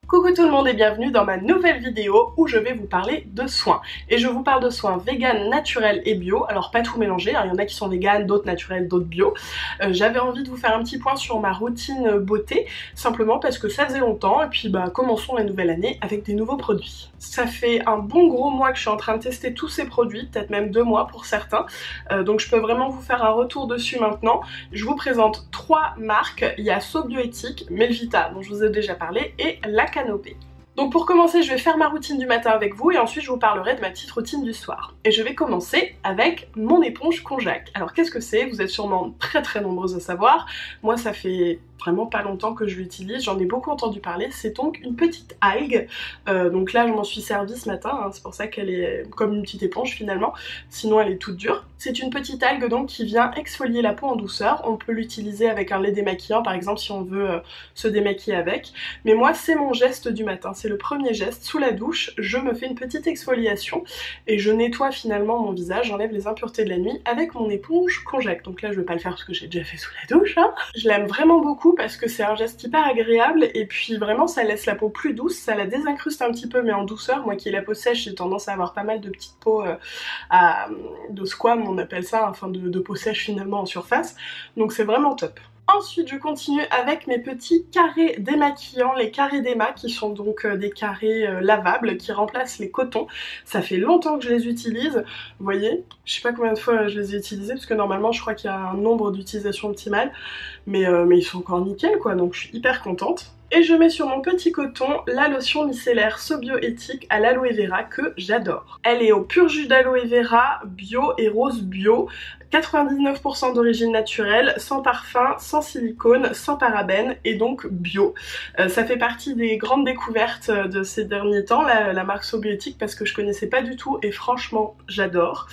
Coucou tout le monde et bienvenue dans ma nouvelle vidéo où je vais vous parler de soins. Et je vous parle de soins vegan, naturels et bio, alors pas tout mélanger, il y en a qui sont vegan, d'autres naturels, d'autres bio. J'avais envie de vous faire un petit point sur ma routine beauté, simplement parce que ça faisait longtemps et puis commençons la nouvelle année avec des nouveaux produits. Ça fait un bon gros mois que je suis en train de tester tous ces produits, peut-être même 2 mois pour certains, donc je peux vraiment vous faire un retour dessus maintenant. Je vous présente 3 marques, il y a Sobioéthique, Melvita dont je vous ai déjà parlé et La Canopée. Donc pour commencer, je vais faire ma routine du matin avec vous et ensuite je vous parlerai de ma petite routine du soir. Et je vais commencer avec mon éponge Konjac. Alors qu'est-ce que c'est? Vous êtes sûrement très nombreuses à savoir. Moi ça fait vraiment pas longtemps que je l'utilise, j'en ai beaucoup entendu parler. C'est donc une petite algue, donc là je m'en suis servi ce matin, hein. C'est pour ça qu'elle est comme une petite éponge finalement, sinon elle est toute dure. C'est une petite algue donc qui vient exfolier la peau en douceur. On peut l'utiliser avec un lait démaquillant par exemple si on veut se démaquiller avec, mais moi c'est mon geste du matin, c'est le premier geste. Sous la douche, je me fais une petite exfoliation et je nettoie finalement mon visage, j'enlève les impuretés de la nuit avec mon éponge Konjac. Donc là je vais pas le faire parce que j'ai déjà fait sous la douche, hein. Je l'aime vraiment beaucoup parce que c'est un geste hyper agréable et puis vraiment ça laisse la peau plus douce, ça la désincruste un petit peu mais en douceur. Moi qui ai la peau sèche, j'ai tendance à avoir pas mal de petites peaux de squam on appelle ça, enfin de peau sèche finalement en surface, donc c'est vraiment top. Ensuite je continue avec mes petits carrés démaquillants, les carrés Déma qui sont donc des carrés lavables qui remplacent les cotons. Ça fait longtemps que je les utilise, vous voyez, je sais pas combien de fois je les ai utilisés parce que normalement je crois qu'il y a un nombre d'utilisations optimales, mais ils sont encore nickel quoi, donc je suis hyper contente. Et je mets sur mon petit coton la lotion micellaire Sobioéthique à l'aloe vera que j'adore. Elle est au pur jus d'aloe vera, bio et rose bio, 99% d'origine naturelle, sans parfum, sans silicone, sans parabènes et donc bio. Ça fait partie des grandes découvertes de ces derniers temps, la marque Sobioéthique, parce que je connaissais pas du tout et franchement j'adore.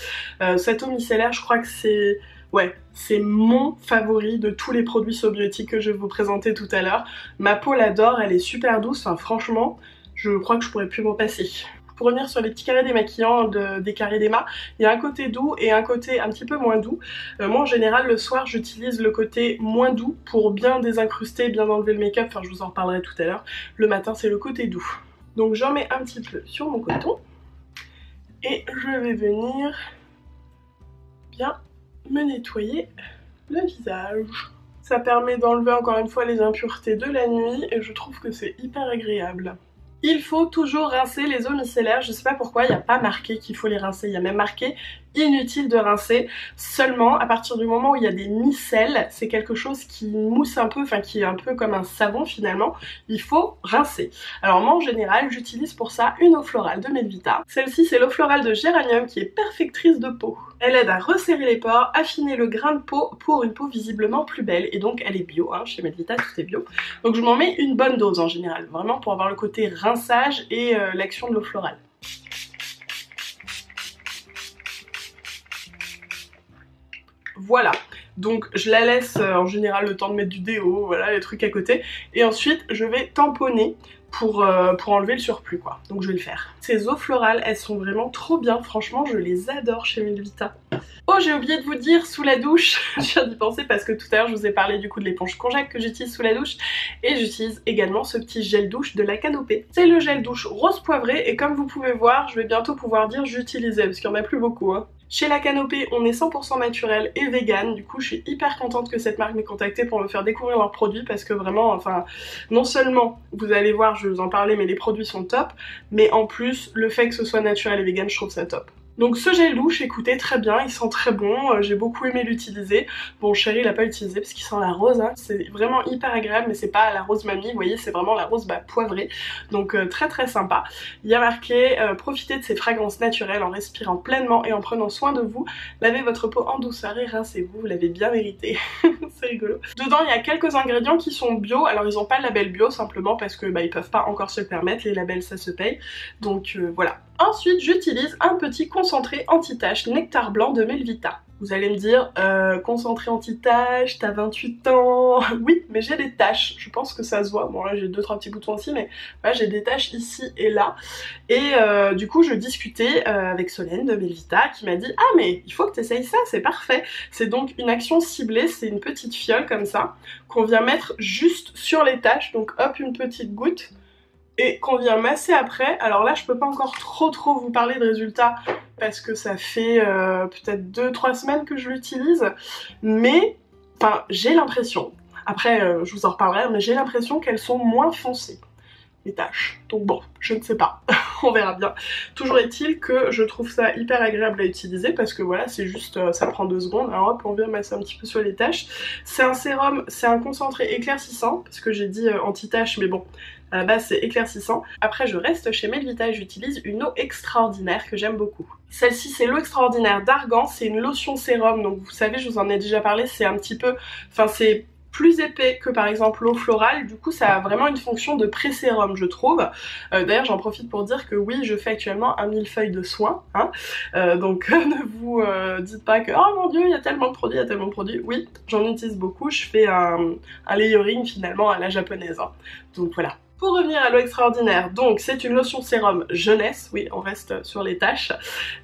Cette eau micellaire, je crois que c'est... ouais, c'est mon favori de tous les produits Sobioéthiques que je vais vous présenter tout à l'heure. Ma peau l'adore, elle est super douce, enfin franchement, je crois que je pourrais plus m'en passer. Pour revenir sur les petits carrés démaquillants des carrés Déma, il y a un côté doux et un côté un petit peu moins doux. Moi en général le soir j'utilise le côté moins doux pour bien désincruster, bien enlever le make-up, enfin je vous en reparlerai tout à l'heure. Le matin c'est le côté doux. Donc j'en mets un petit peu sur mon coton et je vais venir bien me nettoyer le visage. Ça permet d'enlever encore une fois les impuretés de la nuit et je trouve que c'est hyper agréable. Il faut toujours rincer les eaux micellaires, je sais pas pourquoi il n'y a pas marqué qu'il faut les rincer, il y a même marqué inutile de rincer, seulement à partir du moment où il y a des micelles, c'est quelque chose qui mousse un peu, enfin qui est un peu comme un savon finalement, il faut rincer. Alors moi en général j'utilise pour ça une eau florale de Melvita, celle-ci c'est l'eau florale de géranium qui est perfectrice de peau. Elle aide à resserrer les pores, affiner le grain de peau pour une peau visiblement plus belle et donc elle est bio, hein, chez Melvita tout est bio. Donc je m'en mets une bonne dose en général, vraiment pour avoir le côté rinçage et l'action de l'eau florale. Voilà, donc je la laisse en général le temps de mettre du déo, voilà les trucs à côté, et ensuite je vais tamponner pour enlever le surplus quoi, donc je vais le faire. Ces eaux florales, elles sont vraiment trop bien, franchement je les adore chez Melvita. Oh j'ai oublié de vous dire, sous la douche, je viens d'y penser parce que tout à l'heure je vous ai parlé du coup de l'éponge Konjac que j'utilise sous la douche, et j'utilise également ce petit gel douche de La Canopée. C'est le gel douche rose poivré et comme vous pouvez voir, je vais bientôt pouvoir dire j'utilisais parce qu'il n'y en a plus beaucoup, hein. Chez La Canopée, on est 100% naturel et vegan, du coup je suis hyper contente que cette marque m'ait contactée pour me faire découvrir leurs produits parce que vraiment, enfin, non seulement, vous allez voir, je vais vous en parler, mais les produits sont top, mais en plus, le fait que ce soit naturel et vegan, je trouve ça top. Donc ce gel douche, écoutez, très bien, il sent très bon, j'ai beaucoup aimé l'utiliser. Bon, chéri, il l'a pas utilisé parce qu'il sent la rose, hein. C'est vraiment hyper agréable, mais c'est pas la rose mamie, vous voyez, c'est vraiment la rose poivrée. Donc très sympa. Il y a marqué profitez de ces fragrances naturelles en respirant pleinement et en prenant soin de vous. Lavez votre peau en douceur et rincez-vous, vous l'avez bien mérité. C'est rigolo. Dedans, il y a quelques ingrédients qui sont bio, alors ils ont pas le label bio simplement parce que ils peuvent pas encore se le permettre, les labels ça se paye. Donc voilà. Ensuite, j'utilise un petit concentré anti-tache Nectar Blanc de Melvita. Vous allez me dire, concentré anti-tache, t'as 28 ans... Oui, mais j'ai des taches, je pense que ça se voit. Bon là j'ai 2-3 petits boutons aussi, mais voilà, j'ai des taches ici et là. Et du coup je discutais avec Solène de Melvita qui m'a dit « Ah mais il faut que t'essayes ça, c'est parfait !» C'est donc une action ciblée, c'est une petite fiole comme ça, qu'on vient mettre juste sur les taches, donc hop une petite goutte. et qu'on vient masser après. Alors là je peux pas encore trop vous parler de résultats parce que ça fait peut-être 2-3 semaines que je l'utilise, mais enfin j'ai l'impression, après je vous en reparlerai, mais j'ai l'impression qu'elles sont moins foncées, les taches. Donc bon, je ne sais pas, on verra bien. Toujours est-il que je trouve ça hyper agréable à utiliser parce que voilà, c'est juste, ça prend 2 secondes, alors hop, on vient masser un petit peu sur les taches. C'est un sérum, c'est un concentré éclaircissant, parce que j'ai dit anti-tache, mais bon, à la base c'est éclaircissant. Après je reste chez Melvita et j'utilise une eau extraordinaire que j'aime beaucoup. Celle-ci c'est l'eau extraordinaire d'Argan, c'est une lotion sérum, donc vous savez, je vous en ai déjà parlé, c'est un petit peu, enfin c'est plus épais que par exemple l'eau florale, du coup ça a vraiment une fonction de pré-sérum je trouve. D'ailleurs j'en profite pour dire que oui, je fais actuellement un millefeuille de soins, hein. Donc ne vous dites pas que oh mon dieu il y a tellement de produits, il y a tellement de produits. Oui, j'en utilise beaucoup, je fais un layering finalement à la japonaise, hein. Donc voilà. Pour revenir à l'eau extraordinaire, donc c'est une lotion sérum jeunesse, oui on reste sur les taches.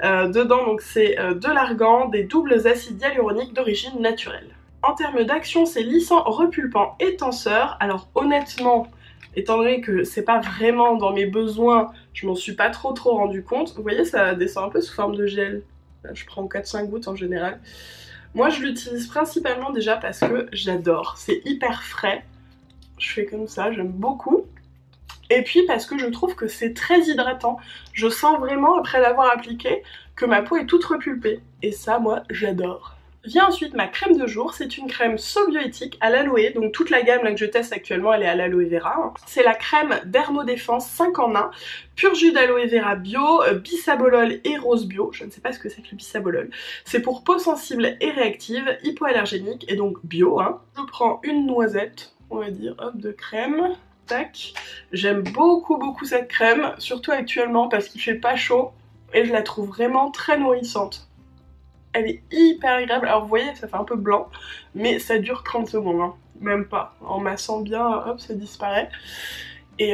Dedans donc c'est de l'argan, des doubles acides hyaluroniques d'origine naturelle. En termes d'action, c'est lissant, repulpant et tenseur. Alors honnêtement, étant donné que c'est pas vraiment dans mes besoins, je m'en suis pas trop rendu compte. Vous voyez, ça descend un peu sous forme de gel. Là, je prends 4-5 gouttes en général. Moi, je l'utilise principalement déjà parce que j'adore. C'est hyper frais. Je fais comme ça, j'aime beaucoup. Et puis parce que je trouve que c'est très hydratant. Je sens vraiment, après l'avoir appliqué, que ma peau est toute repulpée. Et ça, moi, j'adore. Vient ensuite ma crème de jour, c'est une crème So-Bioéthique à l'aloe, donc toute la gamme là que je teste actuellement elle est à l'aloe vera, hein. C'est la crème Dermodéfense 5 en 1, pur jus d'aloe vera bio, bisabolol et rose bio, je ne sais pas ce que c'est que le bisabolol. C'est pour peau sensible et réactive, hypoallergénique et donc bio, hein. Je prends une noisette, on va dire, hop, de crème, tac. J'aime beaucoup cette crème, surtout actuellement parce qu'il fait pas chaud et je la trouve vraiment très nourrissante. Elle est hyper agréable, alors vous voyez ça fait un peu blanc, mais ça dure 30 secondes, hein. Même pas. En massant bien, hop, ça disparaît. Et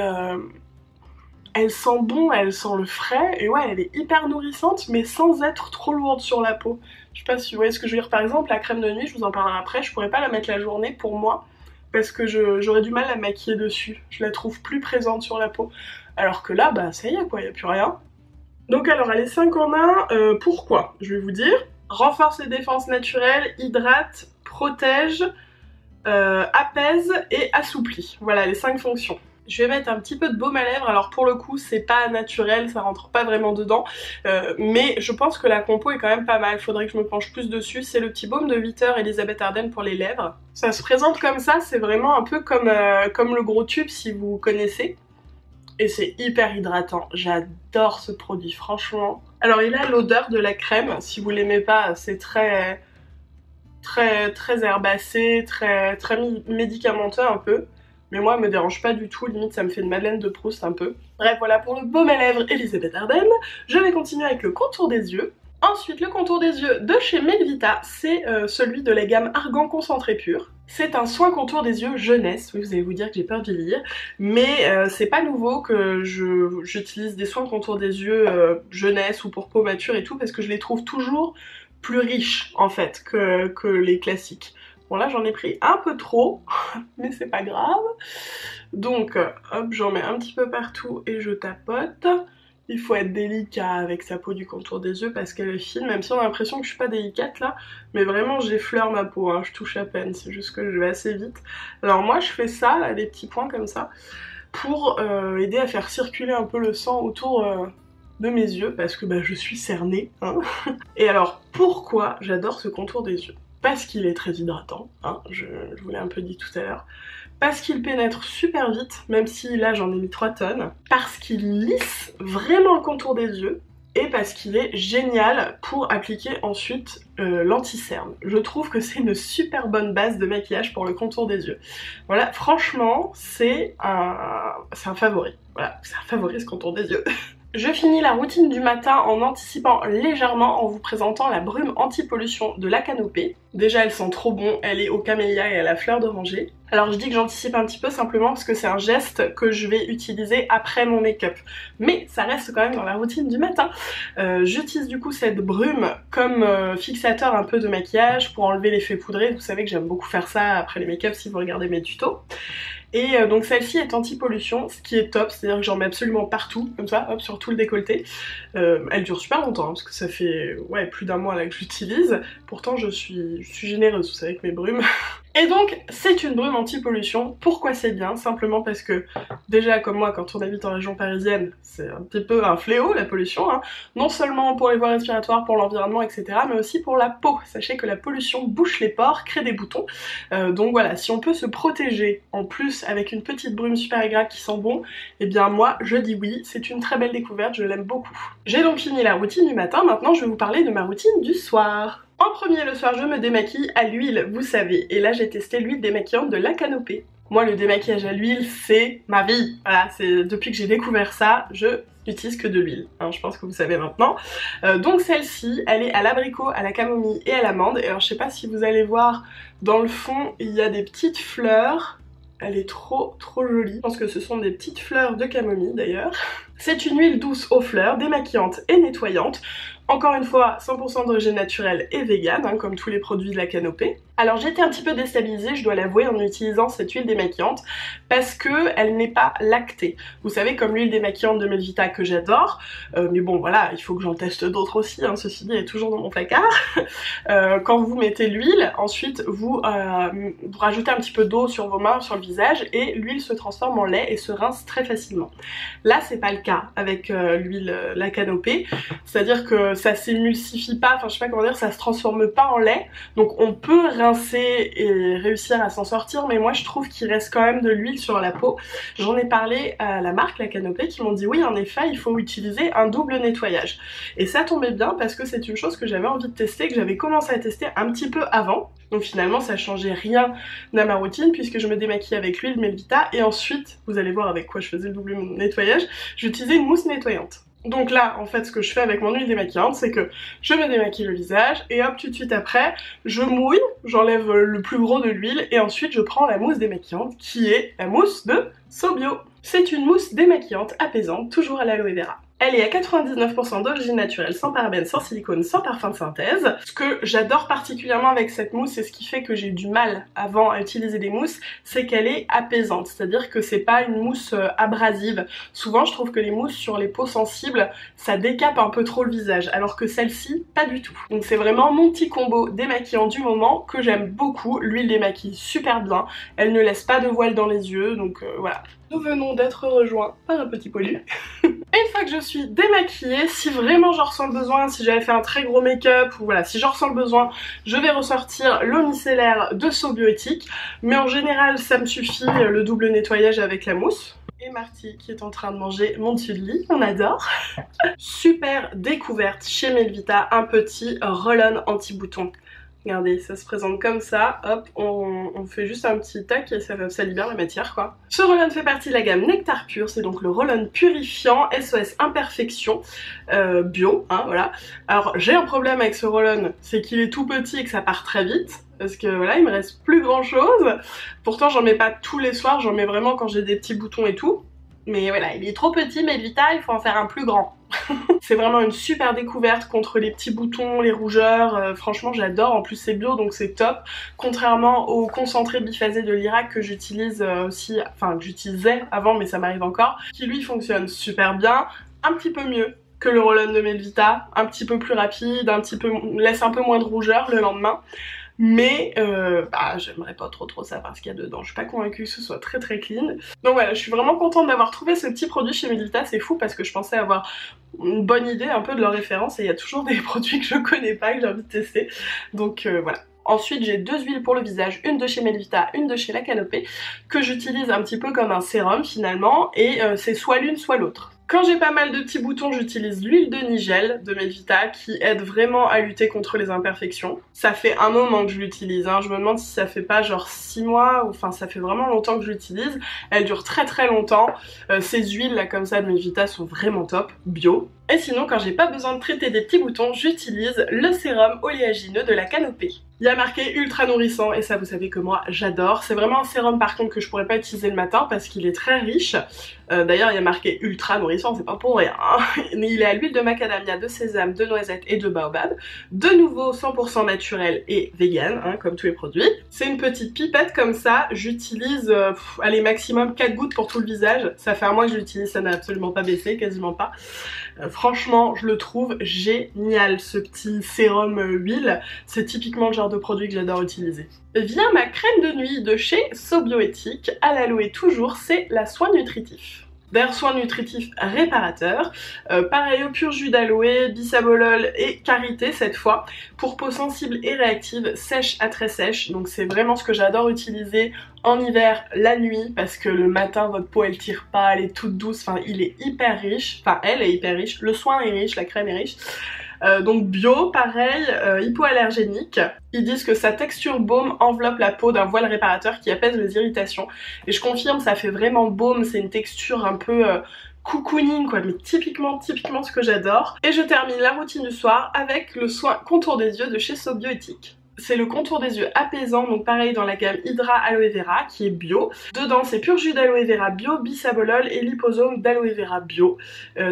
elle sent bon, elle sent le frais, et ouais, elle est hyper nourrissante, mais sans être trop lourde sur la peau. Je sais pas si vous voyez ce que je veux dire, par exemple, la crème de nuit, je vous en parlerai après, je pourrais pas la mettre la journée pour moi, parce que j'aurais du mal à maquiller dessus. Je la trouve plus présente sur la peau. Alors que là, bah ça y est quoi, y a plus rien. Donc alors, elle est 5 en 1, pourquoi? Je vais vous dire. Renforce les défenses naturelles, hydrate, protège, apaise et assouplit. Voilà les 5 fonctions. Je vais mettre un petit peu de baume à lèvres, alors pour le coup c'est pas naturel, ça rentre pas vraiment dedans, mais je pense que la compo est quand même pas mal, faudrait que je me penche plus dessus. C'est le petit baume de 8 heures Elisabeth Arden pour les lèvres. Ça se présente comme ça, c'est vraiment un peu comme le gros tube si vous connaissez. Et c'est hyper hydratant, j'adore ce produit franchement. Alors il a l'odeur de la crème, si vous l'aimez pas c'est très herbacé, très médicamenteux un peu. Mais moi elle me dérange pas du tout, limite ça me fait une Madeleine de Proust un peu. Bref voilà pour le baume à lèvres Elisabeth Arden. Je vais continuer avec le contour des yeux. Ensuite, le contour des yeux de chez Melvita, c'est celui de la gamme Argan Concentré Pur. C'est un soin contour des yeux jeunesse, oui vous allez vous dire que j'ai peur de vieillir, mais c'est pas nouveau que j'utilise des soins contour des yeux jeunesse ou pour peau mature et tout, parce que je les trouve toujours plus riches en fait que les classiques. Bon là j'en ai pris un peu trop, mais c'est pas grave. Donc hop, j'en mets un petit peu partout et je tapote. Il faut être délicat avec sa peau du contour des yeux parce qu'elle est fine, même si on a l'impression que je suis pas délicate là, mais vraiment j'effleure ma peau, hein, je touche à peine, c'est juste que je vais assez vite. Alors moi je fais ça, là, des petits points comme ça, pour aider à faire circuler un peu le sang autour de mes yeux, parce que bah, je suis cernée, hein. Et alors pourquoi j'adore ce contour des yeux? Parce qu'il est très hydratant, hein, je vous l'ai un peu dit tout à l'heure. Parce qu'il pénètre super vite, même si là j'en ai mis 3 tonnes, parce qu'il lisse vraiment le contour des yeux, et parce qu'il est génial pour appliquer ensuite l'anti-cerne. Je trouve que c'est une super bonne base de maquillage pour le contour des yeux. Voilà, franchement, c'est un favori. Voilà, c'est un favori ce contour des yeux. Je finis la routine du matin en anticipant légèrement en vous présentant la brume anti-pollution de La Canopée. Déjà elle sent trop bon, elle est au camélia et à la fleur d'oranger. Alors je dis que j'anticipe un petit peu simplement parce que c'est un geste que je vais utiliser après mon make-up. Mais ça reste quand même dans la routine du matin. J'utilise du coup cette brume comme fixateur un peu de maquillage pour enlever l'effet poudré. Vous savez que j'aime beaucoup faire ça après les make-up si vous regardez mes tutos. Et donc celle-ci est anti-pollution, ce qui est top, c'est-à-dire que j'en mets absolument partout, comme ça, hop, sur tout le décolleté. Elle dure super longtemps, hein, parce que ça fait ouais, plus d'un mois là que j'utilise. Pourtant je suis généreuse, vous savez, avec mes brumes. Et donc c'est une brume anti-pollution. Pourquoi c'est bien? Simplement parce que déjà comme moi, quand on habite en région parisienne, c'est un petit peu un fléau la pollution, hein. Non seulement pour les voies respiratoires, pour l'environnement, etc., mais aussi pour la peau. Sachez que la pollution bouche les pores, crée des boutons. Donc voilà, si on peut se protéger en plus avec une petite brume super agréable qui sent bon, eh bien moi je dis oui, c'est une très belle découverte, je l'aime beaucoup. J'ai donc fini la routine du matin, maintenant je vais vous parler de ma routine du soir. En premier, le soir, je me démaquille à l'huile, vous savez, et là j'ai testé l'huile démaquillante de La Canopée. Moi, le démaquillage à l'huile, c'est ma vie. Voilà, c'est depuis que j'ai découvert ça, je n'utilise que de l'huile, hein, je pense que vous savez maintenant. Donc celle-ci, elle est à l'abricot, à la camomille et à l'amande. Et alors je sais pas si vous allez voir, dans le fond, il y a des petites fleurs. Elle est trop jolie. Je pense que ce sont des petites fleurs de camomille d'ailleurs. C'est une huile douce aux fleurs, démaquillante et nettoyante. Encore une fois, 100% d'origine naturelle et vegan, hein, comme tous les produits de La Canopée. Alors j'étais un petit peu déstabilisée, je dois l'avouer, en utilisant cette huile démaquillante, parce que elle n'est pas lactée. Vous savez, comme l'huile démaquillante de Melvita que j'adore, mais bon voilà, il faut que j'en teste d'autres aussi, hein, ceci dit, elle est toujours dans mon placard. Quand vous mettez l'huile, ensuite vous rajoutez un petit peu d'eau sur vos mains, sur le visage, et l'huile se transforme en lait et se rince très facilement. Là c'est pas le cas avec l'huile La Canopée, c'est-à-dire que ça s'émulsifie pas, enfin je sais pas comment dire, ça se transforme pas en lait, donc on peut rincer et réussir à s'en sortir, mais moi je trouve qu'il reste quand même de l'huile sur la peau. J'en ai parlé à la marque La Canopée qui m'ont dit oui en effet il faut utiliser un double nettoyage. Et ça tombait bien parce que c'est une chose que j'avais envie de tester, que j'avais commencé à tester un petit peu avant. Donc finalement ça changeait rien à ma routine puisque je me démaquille avec l'huile Melvita et ensuite, vous allez voir avec quoi je faisais le double nettoyage, j'utilisais une mousse nettoyante. Donc là, en fait, ce que je fais avec mon huile démaquillante, c'est que je me démaquille le visage et hop, tout de suite après, je mouille, j'enlève le plus gros de l'huile et ensuite je prends la mousse démaquillante qui est la mousse de Sobio. C'est une mousse démaquillante apaisante, toujours à l'aloe vera. Elle est à 99% d'origine naturelle, sans parabènes, sans silicone, sans parfum de synthèse. Ce que j'adore particulièrement avec cette mousse, et ce qui fait que j'ai eu du mal avant à utiliser des mousses, c'est qu'elle est apaisante. C'est-à-dire que c'est pas une mousse abrasive. Souvent, je trouve que les mousses sur les peaux sensibles, ça décape un peu trop le visage, alors que celle-ci, pas du tout. Donc c'est vraiment mon petit combo démaquillant du moment que j'aime beaucoup. L'huile démaquille super bien, elle ne laisse pas de voile dans les yeux, donc voilà. Nous venons d'être rejoints par un petit pollu. Une fois que je suis démaquillée, si vraiment j'en ressens le besoin, si j'avais fait un très gros make-up ou voilà, si j'en ressens le besoin, je vais ressortir l'eau micellaire de Sobiotique. Mais en général, ça me suffit le double nettoyage avec la mousse. Et Marty qui est en train de manger mon dessus de lit, on adore. Super découverte chez Melvita, un petit roll-on anti-bouton. Regardez, ça se présente comme ça, hop, on fait juste un petit tac et ça libère la matière quoi. Ce roll-on fait partie de la gamme Nectar Pur, c'est donc le roll-on purifiant SOS Imperfection bio, hein, voilà. Alors j'ai un problème avec ce roll-on, c'est qu'il est tout petit et que ça part très vite. Parce que voilà, il me reste plus grand chose. Pourtant j'en mets pas tous les soirs, j'en mets vraiment quand j'ai des petits boutons et tout. Mais voilà, il est trop petit, Melvita, il faut en faire un plus grand. C'est vraiment une super découverte contre les petits boutons, les rougeurs, franchement j'adore, en plus c'est bio donc c'est top. Contrairement au concentré biphasé de l'Irak que j'utilise aussi, enfin que j'utilisais avant mais ça m'arrive encore, qui lui fonctionne super bien, un petit peu mieux que le roll-on de Melvita, un petit peu plus rapide, laisse un peu moins de rougeur le lendemain. Mais j'aimerais pas trop savoir ce qu'il y a dedans, je suis pas convaincue que ce soit très clean. Donc voilà, je suis vraiment contente d'avoir trouvé ce petit produit chez Melvita, c'est fou parce que je pensais avoir une bonne idée un peu de leur référence et il y a toujours des produits que je connais pas, que j'ai envie de tester. Donc voilà. Ensuite j'ai deux huiles pour le visage, une de chez Melvita, une de chez La Canopée, que j'utilise un petit peu comme un sérum finalement, et c'est soit l'une soit l'autre. Quand j'ai pas mal de petits boutons, j'utilise l'huile de Nigel de Melvita qui aide vraiment à lutter contre les imperfections. Ça fait un moment que je l'utilise, hein. Je me demande si ça fait pas genre 6 mois, ou enfin ça fait vraiment longtemps que je l'utilise. Elle dure très longtemps. Ces huiles là comme ça de Melvita sont vraiment top, bio. Et sinon quand j'ai pas besoin de traiter des petits boutons, j'utilise le sérum oléagineux de La Canopée. Il y a marqué ultra nourrissant et ça vous savez que moi j'adore. C'est vraiment un sérum par contre que je pourrais pas utiliser le matin parce qu'il est très riche. D'ailleurs il y a marqué ultra nourrissant, c'est pas pour rien. Hein. Il est à l'huile de macadamia, de sésame, de noisette et de baobab. De nouveau 100% naturel et vegan, hein, comme tous les produits. C'est une petite pipette comme ça, j'utilise allez maximum 4 gouttes pour tout le visage. Ça fait un mois que je l'utilise, ça n'a absolument pas baissé, quasiment pas. Franchement je le trouve génial ce petit sérum huile. C'est typiquement le genre de produit que j'adore utiliser. Vient ma crème de nuit de chez Sobioéthique, à l'aloe toujours, c'est la soin nutritif. D'ailleurs soin nutritif réparateur, pareil au pur jus d'aloe, bisabolol et karité cette fois, pour peau sensible et réactive, sèche à très sèche, donc c'est vraiment ce que j'adore utiliser en hiver la nuit parce que le matin votre peau elle tire pas, elle est toute douce, enfin il est hyper riche, enfin elle est hyper riche, le soin est riche, la crème est riche. Donc bio, pareil, hypoallergénique. Ils disent que sa texture baume enveloppe la peau d'un voile réparateur qui apaise les irritations. Et je confirme, ça fait vraiment baume, c'est une texture un peu cocooning quoi, mais typiquement ce que j'adore. Et je termine la routine du soir avec le soin contour des yeux de chez Sobioéthique. C'est le contour des yeux apaisant, donc pareil dans la gamme Hydra Aloe Vera qui est bio. Dedans c'est pur jus d'aloe vera bio, bisabolol et liposome d'aloe vera bio.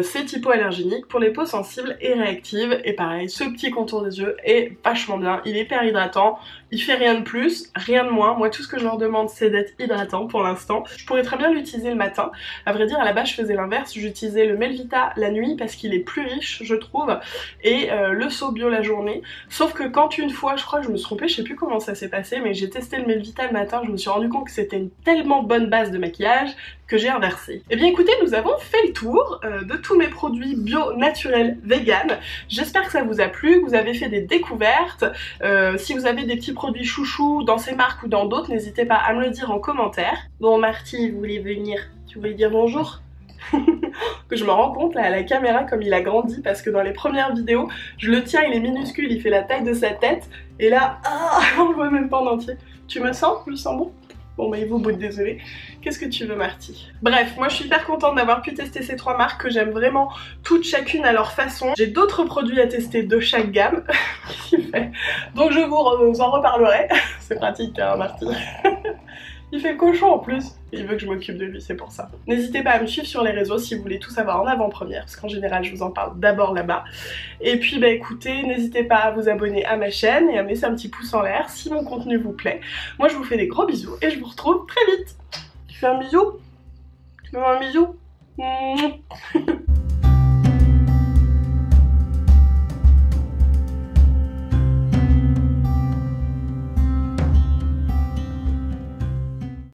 C'est hypoallergénique pour les peaux sensibles et réactives. Et pareil, ce petit contour des yeux est vachement bien, il est hyper hydratant. Il fait rien de plus, rien de moins. Moi tout ce que je leur demande c'est d'être hydratant pour l'instant. Je pourrais très bien l'utiliser le matin. À vrai dire à la base je faisais l'inverse, j'utilisais le Melvita la nuit parce qu'il est plus riche je trouve. Et le Sobio la journée. Sauf que quand une fois, je crois que je me suis trompée, je sais plus comment ça s'est passé, mais j'ai testé le Melvita le matin, je me suis rendu compte que c'était une tellement bonne base de maquillage que j'ai inversé. Et bien écoutez, nous avons fait le tour de tous mes produits bio, naturels, vegan. J'espère que ça vous a plu, que vous avez fait des découvertes. Si vous avez des petits produits chouchous dans ces marques ou dans d'autres, n'hésitez pas à me le dire en commentaire. Bon Marty, vous voulez venir? Tu voulais dire bonjour? Que je me rends compte là à la caméra comme il a grandi parce que dans les premières vidéos je le tiens, il est minuscule, il fait la taille de sa tête et là on le voit même pas en entier. Tu me sens? Je le sens bon? Bon bah il vous bout, désolé. Qu'est-ce que tu veux Marty? Bref, moi je suis hyper contente d'avoir pu tester ces 3 marques que j'aime vraiment toutes chacune à leur façon. J'ai d'autres produits à tester de chaque gamme. Donc je vous en reparlerai. C'est pratique hein Marty. Il fait cochon en plus. Il veut que je m'occupe de lui, c'est pour ça. N'hésitez pas à me suivre sur les réseaux si vous voulez tout savoir en avant-première, parce qu'en général je vous en parle d'abord là-bas. Et puis bah écoutez, n'hésitez pas à vous abonner à ma chaîne et à me laisser un petit pouce en l'air si mon contenu vous plaît. Moi je vous fais des gros bisous et je vous retrouve très vite. Tu fais un bisou? Tu veux un bisou?